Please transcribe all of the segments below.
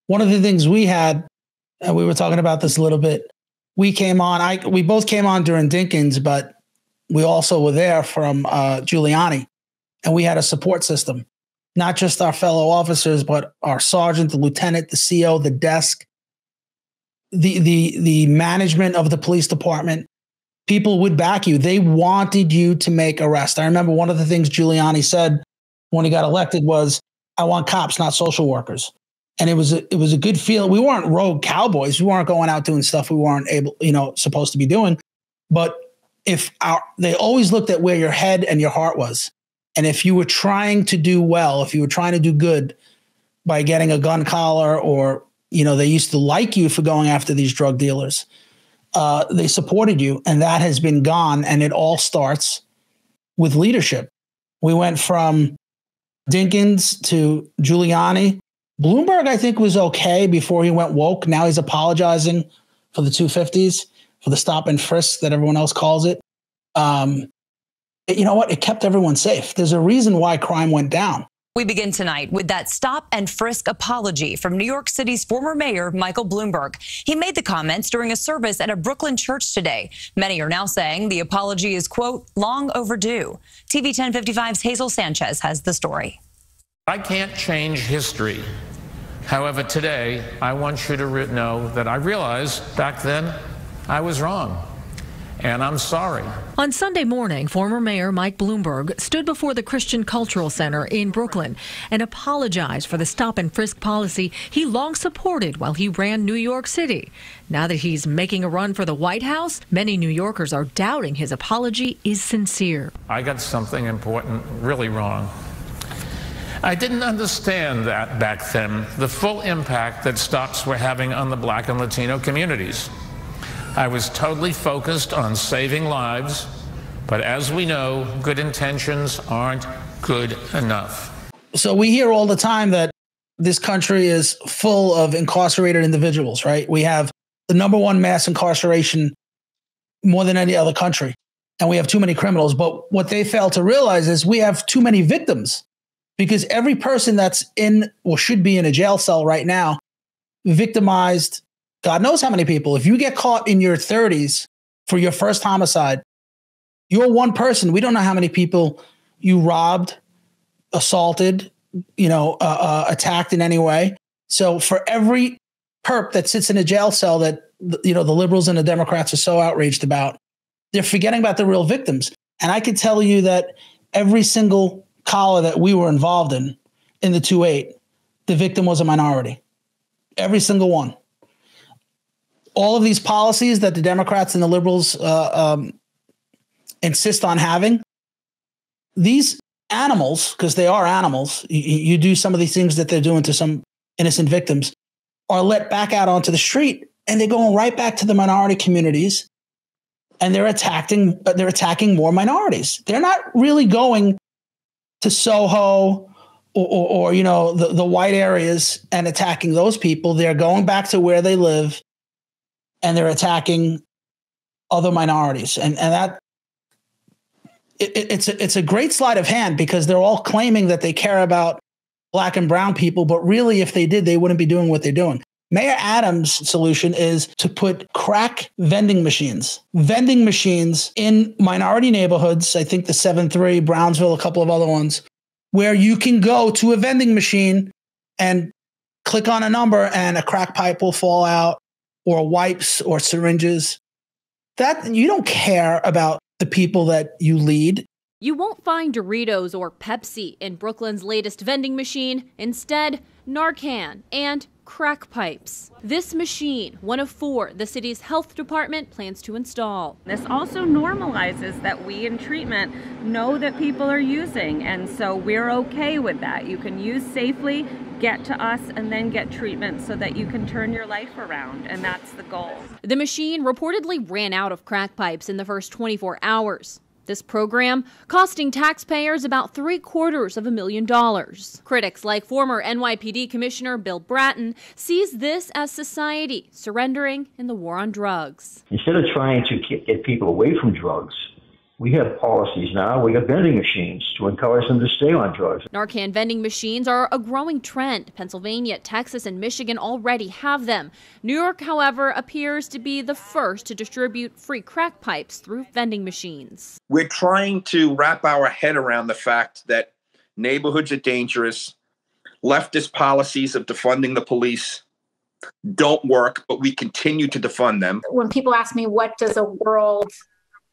One of the things we had, and we were talking about this a little bit, we both came on during Dinkins, but we also were there from Giuliani, and we had a support system, not just our fellow officers, but our sergeant, the lieutenant, the CO, the desk, the management of the police department. People would back you. They wanted you to make arrests. I remember one of the things Giuliani said when he got elected was, I want cops, not social workers. And it was a good feeling. We weren't rogue cowboys. We weren't going out doing stuff we weren't supposed to be doing. But they always looked at where your head and your heart was. And if you were trying to do well, if you were trying to do good by getting a gun collar, or, they used to like you for going after these drug dealers, they supported you, and that has been gone. And it all starts with leadership. We went from Dinkins to Giuliani. Bloomberg, I think, was okay before he went woke. Now he's apologizing for the 250s, for the stop and frisk that everyone else calls it. You know what? It kept everyone safe. There's a reason why crime went down. We begin tonight with that stop and frisk apology from New York City's former mayor, Michael Bloomberg. He made the comments during a service at a Brooklyn church today. Many are now saying the apology is, quote, long overdue. TV 1055's Hazel Sanchez has the story. I can't change history. However, today, I want you to know that I realized back then I was wrong. And I'm sorry. On Sunday morning, former Mayor Mike Bloomberg stood before the Christian Cultural Center in Brooklyn and apologized for the stop and frisk policy he long supported while he ran New York City. Now that he's making a run for the White House, many New Yorkers are doubting his apology is sincere. I got something important really wrong. I didn't understand that back then, the full impact that stops were having on the Black and Latino communities. I was totally focused on saving lives, but as we know, good intentions aren't good enough. So we hear all the time that this country is full of incarcerated individuals, right? We have the #1 mass incarceration more than any other country, and we have too many criminals. But what they fail to realize is we have too many victims, because every person that's in or should be in a jail cell right now, victimized, God knows how many people. If you get caught in your 30s for your first homicide, you're one person. We don't know how many people you robbed, assaulted, attacked in any way. So for every perp that sits in a jail cell that, the liberals and the Democrats are so outraged about, they're forgetting about the real victims. And I can tell you that every single collar that we were involved in the 2-8, the victim was a minority. Every single one. All of these policies that the Democrats and the liberals insist on having, these animals, because they are animals, you do some of these things that they're doing to some innocent victims, are let back out onto the street, and they're going right back to the minority communities, and they're attacking more minorities. They're not really going to Soho or the white areas and attacking those people. They're going back to where they live, and they're attacking other minorities. And that it's a great sleight of hand, because they're all claiming that they care about Black and brown people. But really, if they did, they wouldn't be doing what they're doing. Mayor Adams' solution is to put crack vending machines in minority neighborhoods. I think the 7-3, Brownsville, a couple of other ones, where you can go to a vending machine and click on a number and a crack pipe will fall out, or wipes or syringes. That you don't care about the people that you lead. You won't find Doritos or Pepsi in Brooklyn's latest vending machine. Instead, Narcan and crack pipes. This machine, one of 4 the city's health department plans to install. This also normalizes that we in treatment know that people are using, and so we're okay with that. You can use safely, get to us, and then get treatment so that you can turn your life around, and that's the goal. The machine reportedly ran out of crack pipes in the first 24 hours. This program costing taxpayers about $750,000. Critics like former NYPD Commissioner Bill Bratton sees this as society surrendering in the war on drugs. Instead of trying to get people away from drugs, We have policies now. We got vending machines to encourage them to stay on drugs. Narcan vending machines are a growing trend. Pennsylvania, Texas, and Michigan already have them. New York, however, appears to be the first to distribute free crack pipes through vending machines. We're trying to wrap our head around the fact that neighborhoods are dangerous. Leftist policies of defunding the police don't work, but we continue to defund them. When people ask me, what does a world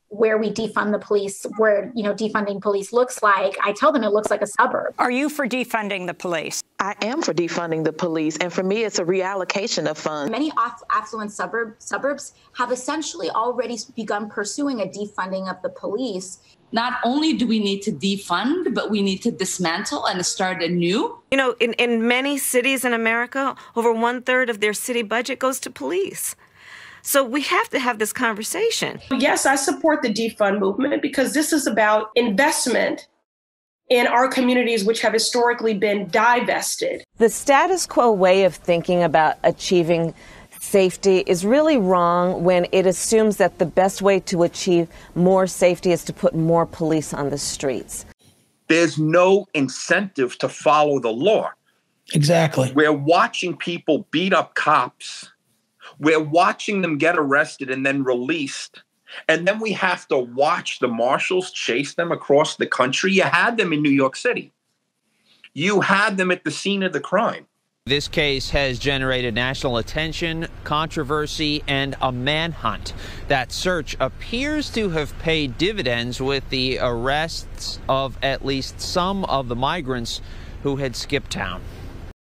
where we defund the police, where, defunding police looks like, I tell them it looks like a suburb. Are you for defunding the police? I am for defunding the police, and for me, it's a reallocation of funds. Many affluent suburbs have essentially already begun pursuing a defunding of the police. Not only do we need to defund, but we need to dismantle and start anew. In many cities in America, over 1/3 of their city budget goes to police. So we have to have this conversation. Yes, I support the defund movement because this is about investment in our communities, which have historically been divested. The status quo way of thinking about achieving safety is really wrong when it assumes that the best way to achieve more safety is to put more police on the streets. There's no incentive to follow the law. Exactly. We're watching people beat up cops. We're watching them get arrested and then released. And then we have to watch the marshals chase them across the country. You had them in New York City. You had them at the scene of the crime. This case has generated national attention, controversy, and a manhunt. That search appears to have paid dividends with the arrests of at least some of the migrants who had skipped town.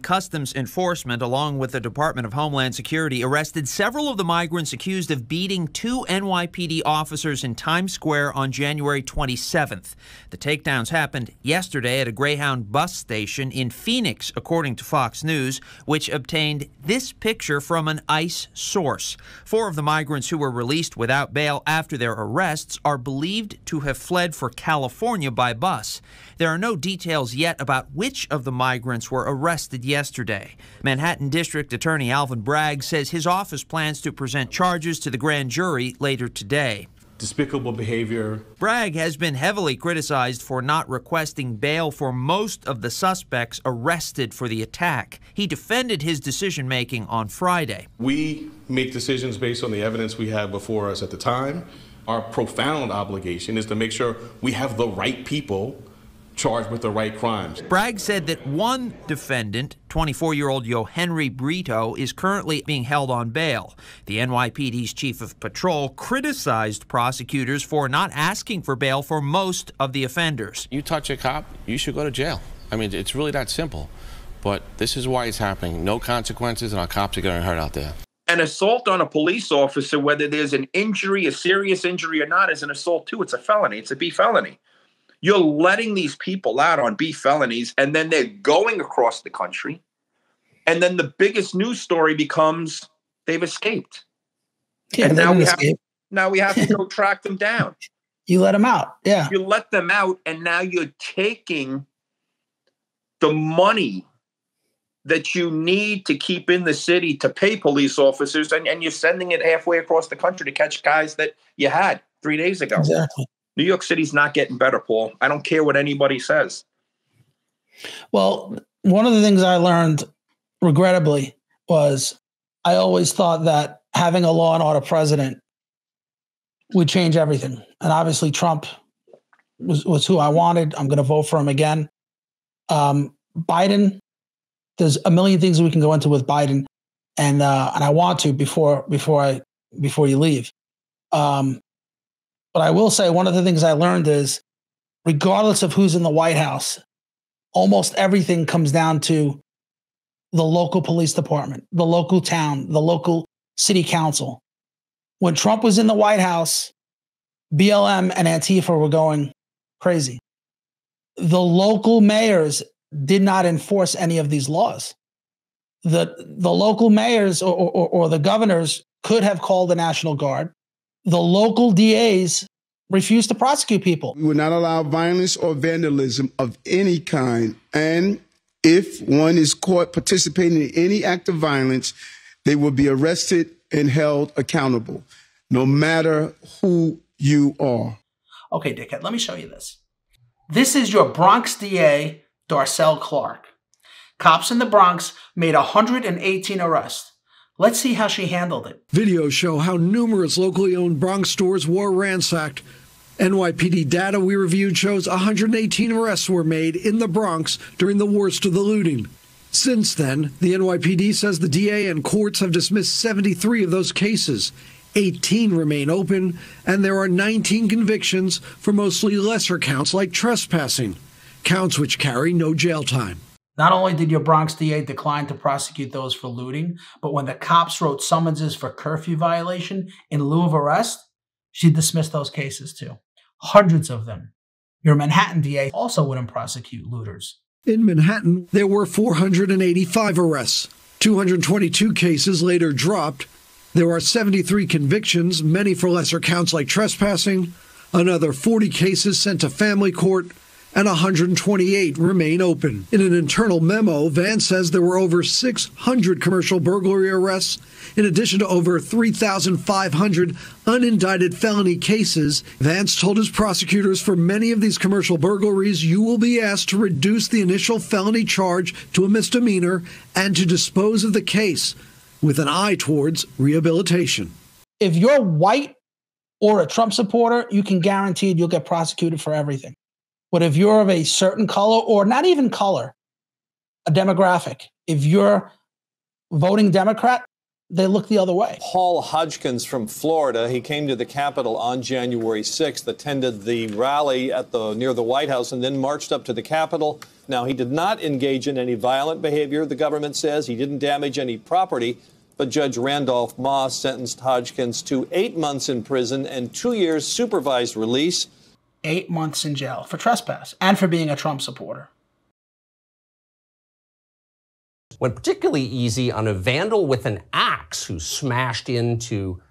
Customs Enforcement, along with the Department of Homeland Security, arrested several of the migrants accused of beating 2 NYPD officers in Times Square on January 27th. The takedowns happened yesterday at a Greyhound bus station in Phoenix, according to Fox News, which obtained this picture from an ICE source. 4 of the migrants who were released without bail after their arrests are believed to have fled for California by bus. There are no details yet about which of the migrants were arrested yesterday. Manhattan District Attorney Alvin Bragg says his office plans to present charges to the grand jury later today. Despicable behavior. Bragg has been heavily criticized for not requesting bail for most of the suspects arrested for the attack. He defended his decision-making on Friday. We make decisions based on the evidence we have before us at the time. Our profound obligation is to make sure we have the right people charged with the right crimes. Bragg said that one defendant, 24-year-old Yohenry Brito, is currently being held on bail. The NYPD's chief of patrol criticized prosecutors for not asking for bail for most of the offenders. You touch a cop, you should go to jail. I mean, it's really that simple. But this is why it's happening. No consequences, and our cops are getting hurt out there. An assault on a police officer, whether there's an injury, a serious injury or not, is an assault too. It's a felony. It's a B felony. You're letting these people out on B felonies, and then they're going across the country. And then the biggest news story becomes they've escaped. Yeah, and now we have to go track them down. You let them out. Yeah. You let them out, and now you're taking the money that you need to keep in the city to pay police officers, and you're sending it halfway across the country to catch guys that you had 3 days ago. Exactly. New York City's not getting better, Paul. I don't care what anybody says. Well, one of the things I learned, regrettably, was I always thought that having a law and order president would change everything. And obviously Trump was who I wanted. I'm going to vote for him again. Biden, there's a million things we can go into with Biden, and I want to before you leave. But I will say one of the things I learned is, regardless of who's in the White House, almost everything comes down to the local police department, the local town, the local city council. When Trump was in the White House, BLM and Antifa were going crazy. The local mayors did not enforce any of these laws. The local mayors or the governors could have called the National Guard. The local DAs refused to prosecute people. We will not allow violence or vandalism of any kind. And if one is caught participating in any act of violence, they will be arrested and held accountable, no matter who you are. Okay, dickhead, let me show you this. This is your Bronx DA, Darcel Clark. Cops in the Bronx made 118 arrests. Let's see how she handled it. Videos show how numerous locally owned Bronx stores were ransacked. NYPD data we reviewed shows 118 arrests were made in the Bronx during the worst of the looting. Since then, the NYPD says the DA and courts have dismissed 73 of those cases. 18 remain open, and there are 19 convictions for mostly lesser counts like trespassing, counts which carry no jail time. Not only did your Bronx DA decline to prosecute those for looting, but when the cops wrote summonses for curfew violation in lieu of arrest, she dismissed those cases too. Hundreds of them. Your Manhattan DA also wouldn't prosecute looters. In Manhattan, there were 485 arrests. 222 cases later dropped. There are 73 convictions, many for lesser counts like trespassing. Another 40 cases sent to family court, and 128 remain open. In an internal memo, Vance says there were over 600 commercial burglary arrests, in addition to over 3,500 unindicted felony cases. Vance told his prosecutors for many of these commercial burglaries, you will be asked to reduce the initial felony charge to a misdemeanor and to dispose of the case with an eye towards rehabilitation. If you're white or a Trump supporter, you can guarantee you'll get prosecuted for everything. But if you're of a certain color, or not even color, a demographic, if you're voting Democrat, they look the other way. Paul Hodgkins from Florida, he came to the Capitol on January 6th, attended the rally at near the White House, and then marched up to the Capitol. Now, he did not engage in any violent behavior, the government says. He didn't damage any property. But Judge Randolph Moss sentenced Hodgkins to 8 months in prison and 2 years supervised release. 8 months in jail for trespass and for being a Trump supporter. Went particularly easy on a vandal with an axe who smashed into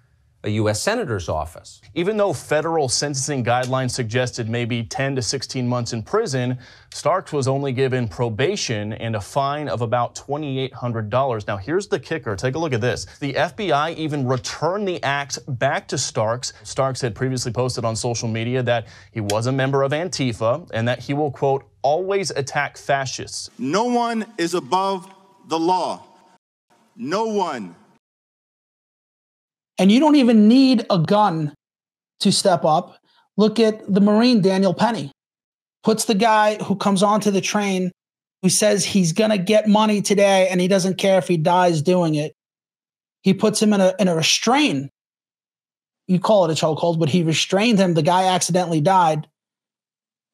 a U.S. senator's office. Even though federal sentencing guidelines suggested maybe 10 to 16 months in prison, Starks was only given probation and a fine of about $2,800. Now, here's the kicker. Take a look at this. The FBI even returned the axe back to Starks. Starks had previously posted on social media that he was a member of Antifa and that he will, quote, always attack fascists. No one is above the law. No one. And you don't even need a gun to step up. Look at the Marine, Daniel Penny. Puts the guy who comes onto the train, who says he's going to get money today and he doesn't care if he dies doing it. He puts him in a restraint. You call it a chokehold, but he restrained him. The guy accidentally died.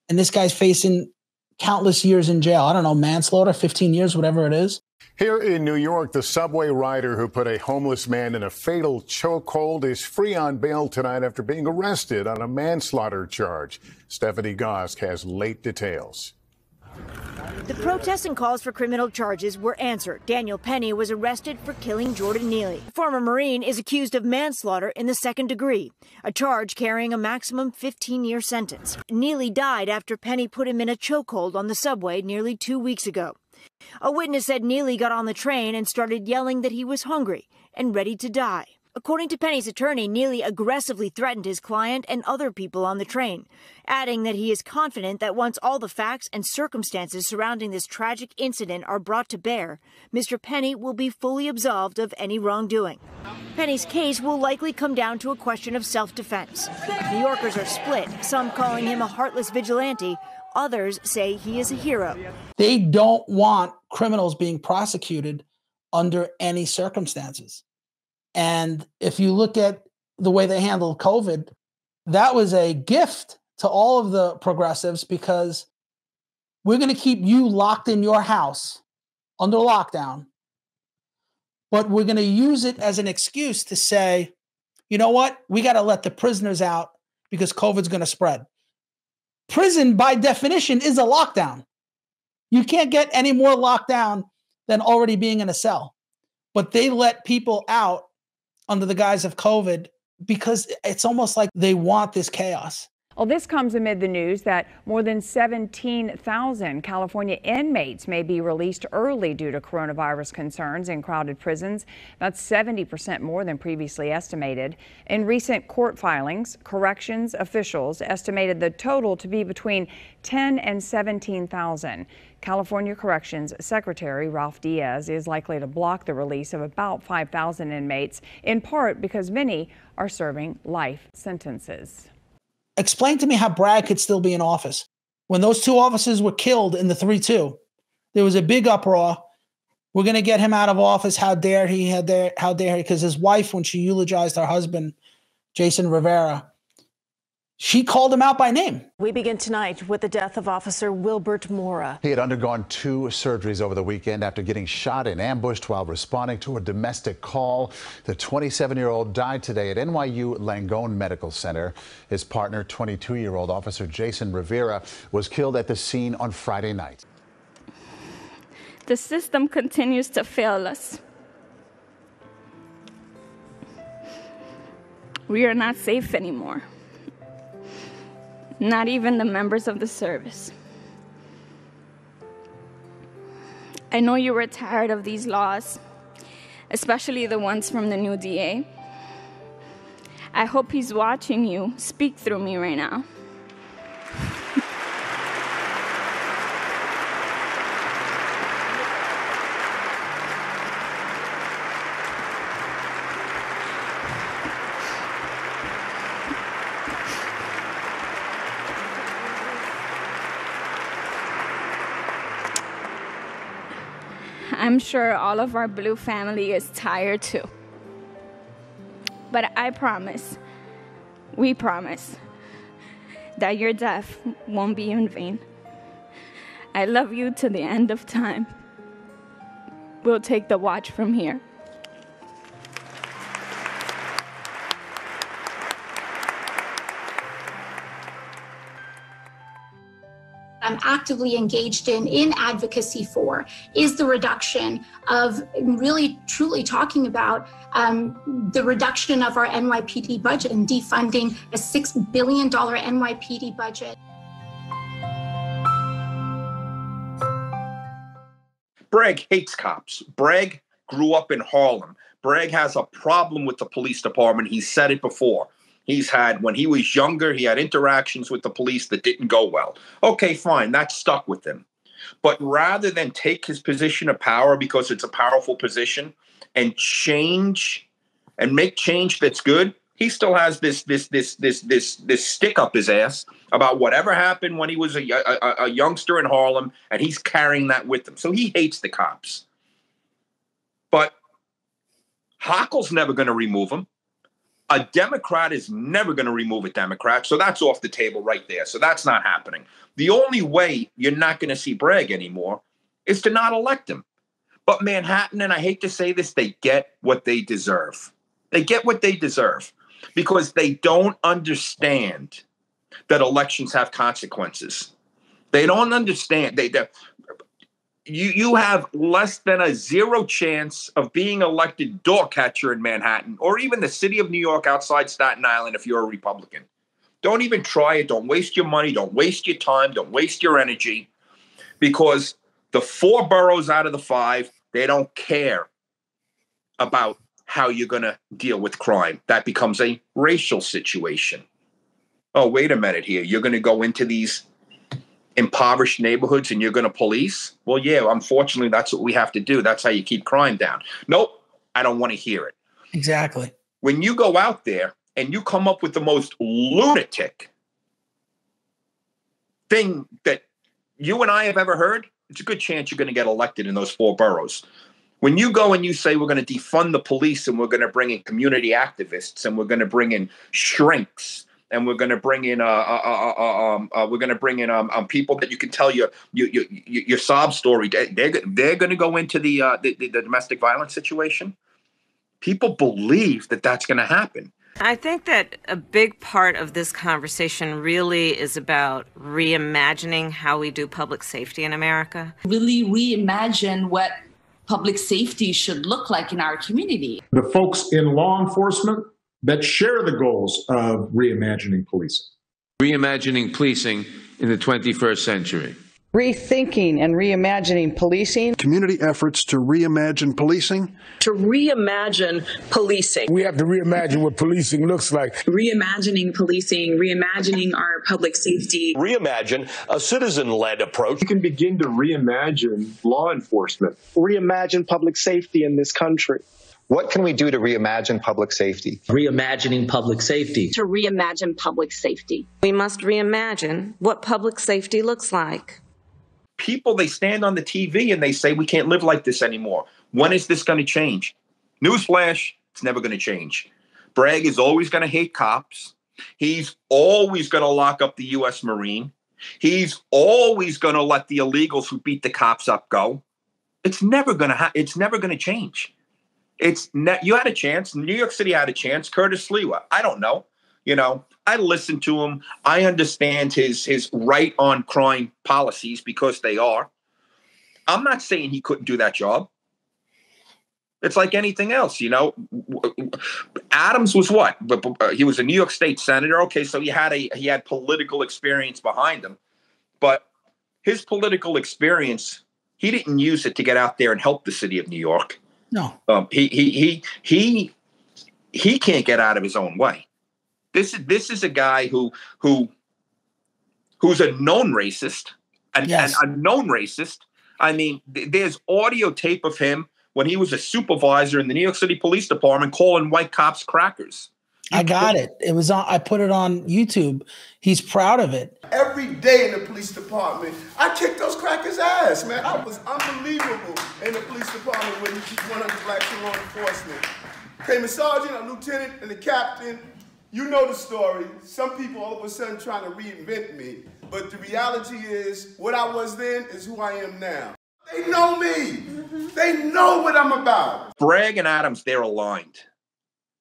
And this guy's facing countless years in jail. I don't know, manslaughter, 15 years, whatever it is. Here in New York, the subway rider who put a homeless man in a fatal chokehold is free on bail tonight after being arrested on a manslaughter charge. Stephanie Gosk has late details. The protests and calls for criminal charges were answered. Daniel Penny was arrested for killing Jordan Neely. The former Marine is accused of manslaughter in the second degree, a charge carrying a maximum 15-year sentence. Neely died after Penny put him in a chokehold on the subway nearly 2 weeks ago. A witness said Neely got on the train and started yelling that he was hungry and ready to die. According to Penny's attorney, Neely aggressively threatened his client and other people on the train, adding that he is confident that once all the facts and circumstances surrounding this tragic incident are brought to bear, Mr. Penny will be fully absolved of any wrongdoing. Penny's case will likely come down to a question of self-defense. New Yorkers are split, some calling him a heartless vigilante. Others say he is a hero. They don't want criminals being prosecuted under any circumstances. And if you look at the way they handled COVID, that was a gift to all of the progressives because we're going to keep you locked in your house under lockdown, but we're going to use it as an excuse to say, you know what? We got to let the prisoners out because COVID's going to spread. Prison, by definition, is a lockdown. You can't get any more locked down than already being in a cell. But they let people out under the guise of COVID because it's almost like they want this chaos. Well, this comes amid the news that more than 17,000 California inmates may be released early due to coronavirus concerns in crowded prisons. That's 70% more than previously estimated. In recent court filings, corrections officials estimated the total to be between 10 and 17,000. California Corrections Secretary Ralph Diaz is likely to block the release of about 5,000 inmates, in part because many are serving life sentences. Explain to me how Bragg could still be in office. When those two officers were killed in the 3-2, there was a big uproar. We're going to get him out of office. How dare he? How dare he? Because his wife, when she eulogized her husband, Jason Rivera, she called him out by name. We begin tonight with the death of Officer Wilbert Mora. He had undergone 2 surgeries over the weekend after getting shot and ambushed while responding to a domestic call. The 27-year-old died today at NYU Langone Medical Center. His partner, 22-year-old Officer Jason Rivera, was killed at the scene on Friday night. The system continues to fail us. We are not safe anymore. Not even the members of the service. I know you were tired of these laws, especially the ones from the new DA. I hope he's watching you speak through me right now. I'm sure all of our blue family is tired too. But I promise, we promise, that your death won't be in vain. I love you to the end of time. We'll take the watch from here. I'm actively engaged in advocacy for is the reduction of really truly talking about the reduction of our NYPD budget and defunding a $6 billion NYPD budget. Bragg hates cops. Bragg grew up in Harlem. Bragg has a problem with the police department. He's said it before. He's had, when he was younger, he had interactions with the police that didn't go well. Okay, fine, that stuck with him. But rather than take his position of power, because it's a powerful position, and change and make change that's good, he still has this stick up his ass about whatever happened when he was a youngster in Harlem, and he's carrying that with him. So he hates the cops. But Hochul's never going to remove him. A Democrat is never going to remove a Democrat, so that's off the table right there. So that's not happening. The only way you're not going to see Bragg anymore is to not elect him. But Manhattan, and I hate to say this, they get what they deserve. They get what they deserve because they don't understand that elections have consequences. They don't understand. You have less than a 0 chance of being elected door catcher in Manhattan or even the city of New York outside Staten Island if you're a Republican. Don't even try it. Don't waste your money. Don't waste your time. Don't waste your energy because the 4 boroughs out of the 5, they don't care about how you're going to deal with crime. That becomes a racial situation. Oh, wait a minute here. You're going to go into these impoverished neighborhoods and you're going to police? Well, yeah, unfortunately, that's what we have to do. That's how you keep crime down. Nope, I don't want to hear it. Exactly. When you go out there and you come up with the most lunatic thing that you and I have ever heard, it's a good chance you're going to get elected in those 4 boroughs. When you go and you say we're going to defund the police and we're going to bring in community activists and we're going to bring in shrinks and we're going to bring in people that you can tell your sob story. They're going to go into the domestic violence situation. People believe that that's going to happen. I think that a big part of this conversation really is about reimagining how we do public safety in America. Really reimagine what public safety should look like in our community. The folks in law enforcement that share the goals of reimagining policing. Reimagining policing in the 21st century. Rethinking and reimagining policing. Community efforts to reimagine policing. To reimagine policing. We have to reimagine what policing looks like. Reimagining policing, reimagining our public safety. Reimagine a citizen-led approach. We can begin to reimagine law enforcement. Reimagine public safety in this country. What can we do to reimagine public safety? Reimagining public safety. To reimagine public safety. We must reimagine what public safety looks like. People, they stand on the TV and they say, we can't live like this anymore. When is this going to change? Newsflash, it's never going to change. Bragg is always going to hate cops. He's always going to lock up the U.S. Marine. He's always going to let the illegals who beat the cops up go. It's never going to change. You had a chance. New York City had a chance. Curtis Sliwa, I don't know. You know, I listen to him. I understand his right on crime policies because they are. I'm not saying he couldn't do that job. It's like anything else, you know. Adams was what? He was a New York State senator. Okay, so he had political experience behind him, but his political experience, he didn't use it to get out there and help the city of New York. No, he can't get out of his own way. This is a guy who's a known racist, and a known racist. I mean, there's audio tape of him when he was a supervisor in the New York City Police Department calling white cops crackers. I got it. It was on. I put it on YouTube. He's proud of it. Every day in the police department, I kicked those crackers' ass, man. I was unbelievable in the police department when you keep 100 blacks in law enforcement. Came a sergeant, a lieutenant, and a captain. You know the story. Some people all of a sudden trying to reinvent me. But the reality is, what I was then is who I am now. They know me. They know what I'm about. Bragg and Adams, they're aligned.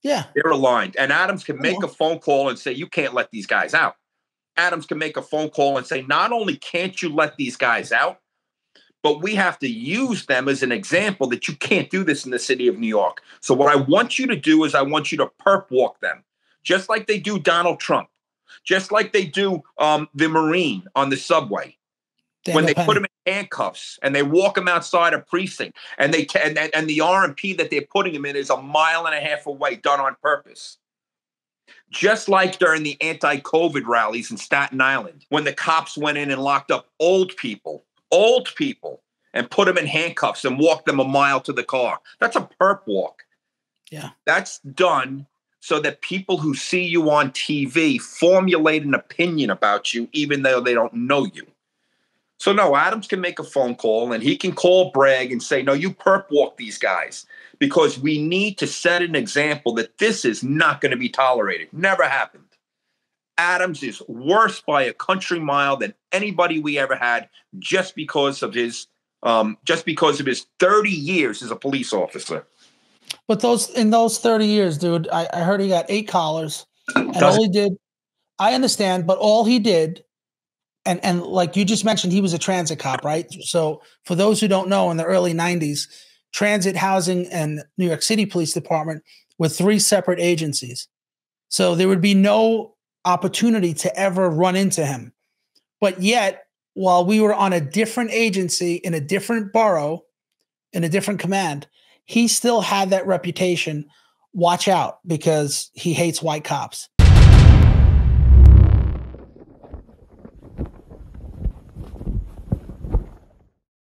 Yeah. They're aligned. And Adams can make a phone call and say, you can't let these guys out. Adams can make a phone call and say, not only can't you let these guys out, but we have to use them as an example that you can't do this in the city of New York. So what I want you to do is I want you to perp walk them, just like they do Donald Trump, just like they do the Marine on the subway. When they put him in handcuffs and they walk him outside a precinct and the RMP that they're putting him in is 1.5 miles away, done on purpose. Just like during the anti-COVID rallies in Staten Island, when the cops went in and locked up old people, and put them in handcuffs and walked them 1 mile to the car. That's a perp walk. Yeah. That's done so that people who see you on TV formulate an opinion about you, even though they don't know you. So no, Adams can make a phone call and he can call Bragg and say, no, you perp walk these guys, because we need to set an example that this is not going to be tolerated. Never happened. Adams is worse by a country mile than anybody we ever had, just because of his 30 years as a police officer. But in those 30 years, dude, I heard he got 8 collars, and all he did, I understand, but all he did, and like you just mentioned, he was a transit cop, right? So for those who don't know, in the early 90s, Transit, Housing, and New York City Police Department were 3 separate agencies. So there would be no opportunity to ever run into him. But yet, while we were on a different agency, in a different borough, in a different command, he still had that reputation. Watch out, because he hates white cops.